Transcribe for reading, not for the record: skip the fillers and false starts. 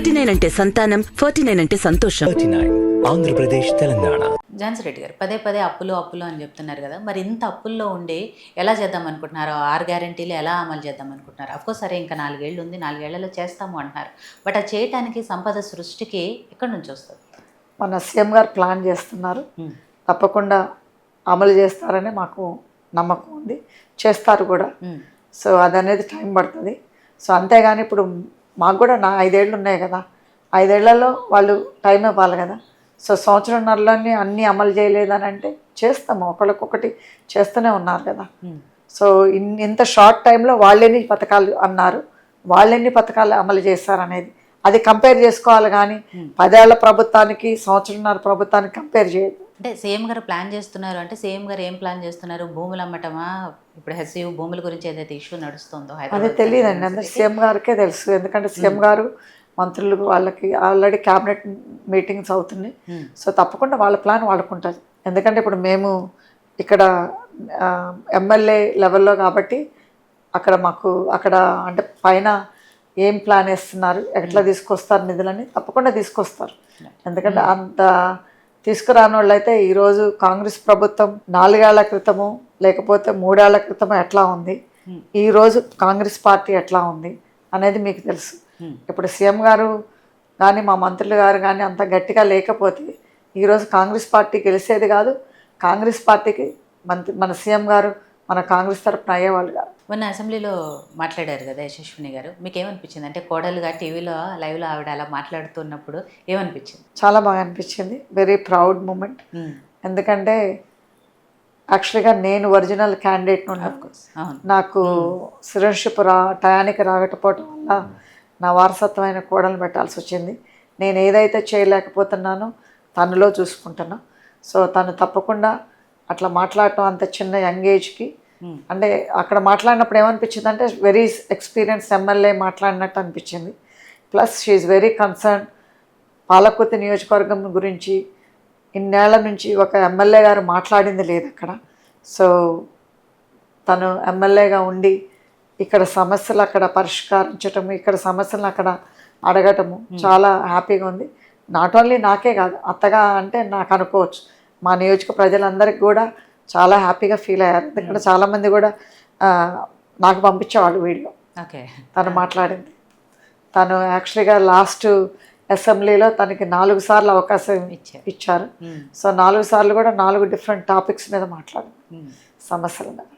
39 అంటే సంతానం, 49 అంటే సంతోషం. 39 ఆంధ్రప్రదేశ్ తెలంగాణ. ఝాన్సీ రెడ్డి గారు పదే పదే అప్పులు అప్పులు అని చెప్తున్నారు కదా, మరి ఇంత అప్పుల్లో ఉండి ఎలా చేద్దాం అనుకుంటున్నారు? 6 గ్యారెంటీలు ఎలా అమలు చేద్దాం అనుకుంటున్నారు? అఫ్కోర్స్ సరే, ఇంకా 4 ఏళ్ళు ఉంది, 4 ఏళ్లలో చేస్తాము అంటున్నారు. బట్ ఆ చేయటానికి సంపద సృష్టికి ఎక్కడి నుంచి వస్తుంది? మన సీఎం గారు ప్లాన్ చేస్తున్నారు, తప్పకుండా అమలు చేస్తారని మాకు నమ్మకం ఉంది, చేస్తారు కూడా. సో అదనేది టైం పడుతుంది. సో అంతేగాని ఇప్పుడు మాకు కూడా 5 ఏళ్ళు ఉన్నాయి కదా, 5 ఏళ్లలో వాళ్ళు టైం ఇవ్వాలి కదా. సో సంవత్సరంన్నరలోనే అన్నీ అమలు చేయలేదని అంటే చేస్తాము, ఒకరికొకటి చేస్తూనే ఉన్నారు కదా. సో ఇంత షార్ట్ టైంలో వాళ్ళెన్ని పథకాలు అన్నారు, వాళ్ళెన్ని పథకాలు అమలు చేస్తారనేది అది కంపేర్ చేసుకోవాలి. కానీ 10 ఏళ్ల ప్రభుత్వానికి సంవత్సరంన్నర ప్రభుత్వానికి కంపేర్ చేయదు. అంటే సీఎం గారు ప్లాన్ చేస్తున్నారు అంటే సీఎం గారు ఏం ప్లాన్ చేస్తున్నారు? భూములు అమ్మటమా? ఇప్పుడు హెచ్సియు భూముల గురించి ఏదైతే ఇష్యూ నడుస్తుందో అది తెలియదండి, అందరు సీఎం గారికే తెలుసు. ఎందుకంటే సీఎం గారు మంత్రులు వాళ్ళకి ఆల్రెడీ క్యాబినెట్ మీటింగ్స్ అవుతున్నాయి. సో తప్పకుండా వాళ్ళ ప్లాన్ వాళ్ళకుంటుంది. ఎందుకంటే ఇప్పుడు మేము ఇక్కడ ఎమ్మెల్యే లెవెల్లో కాబట్టి అక్కడ మాకు అక్కడ అంటే పైన ఏం ప్లాన్ వేస్తున్నారు, ఎట్లా తీసుకొస్తారు నిధులని తప్పకుండా తీసుకొస్తారు. ఎందుకంటే అంత తీసుకురాని వాళ్ళు అయితే ఈరోజు కాంగ్రెస్ ప్రభుత్వం 4 ఏళ్ల క్రితము లేకపోతే 3 ఏళ్ల క్రితము ఎట్లా ఉంది, ఈరోజు కాంగ్రెస్ పార్టీ ఎట్లా ఉంది అనేది మీకు తెలుసు. ఇప్పుడు సీఎం గారు కానీ మా మంత్రులు గారు కానీ అంత గట్టిగా లేకపోతే ఈరోజు కాంగ్రెస్ పార్టీ గెలిచేది కాదు, కాంగ్రెస్ పార్టీకి మన సీఎం గారు మన కాంగ్రెస్ తరఫున అయ్యేవాళ్ళు కాదు. మొన్న అసెంబ్లీలో మాట్లాడారు కదా యశస్విని గారు, మీకు ఏమనిపించింది? అంటే కోడలుగా టీవీలో లైవ్లో ఆవిడ అలా మాట్లాడుతున్నప్పుడు ఏమనిపించింది? చాలా బాగా అనిపించింది, వెరీ ప్రౌడ్ మూమెంట్. ఎందుకంటే యాక్చువల్గా నేను ఒరిజినల్ క్యాండిడేట్ ఉన్నాను, నాకు సిటిజన్షిప్ టయానికి రాకపోవటం వల్ల నా వారసత్వమైన కోడలు పెట్టాల్సి వచ్చింది. నేను ఏదైతే చేయలేకపోతున్నానో తనలో చూసుకుంటున్నా. సో తను తప్పకుండా అట్లా మాట్లాడటం అంత చిన్న యంగ్ ఏజ్కి అంటే అక్కడ మాట్లాడినప్పుడు ఏమనిపించింది అంటే వెరీ ఎక్స్పీరియన్స్ ఎమ్మెల్యే మాట్లాడినట్టు అనిపించింది. Plus she very concern Palakurthi నియోజకవర్గం గురించి. ఇన్నేళ్ల నుంచి ఒక ఎమ్మెల్యే గారు మాట్లాడింది లేదు అక్కడ. సో తను ఎమ్మెల్యేగా ఉండి ఇక్కడ సమస్యలు అక్కడ పరిష్కరించటము, ఇక్కడ సమస్యలను అక్కడ అడగటము చాలా హ్యాపీగా ఉంది. నాట్ ఓన్లీ నాకే కాదు, అత్తగా అంటే నాకు అనుకోవచ్చు, మా నియోజక ప్రజలందరికీ కూడా చాలా హ్యాపీగా ఫీల్ అయ్యారు. ఇక్కడ చాలామంది కూడా నాకు పంపించేవాళ్ళు వీడియో తను మాట్లాడింది. తను యాక్చువల్గా లాస్ట్ అసెంబ్లీలో తనకి 4 సార్లు అవకాశం ఇచ్చారు. సో 4 సార్లు కూడా 4 డిఫరెంట్ టాపిక్స్ మీద మాట్లాడింది, సమస్యల మీద.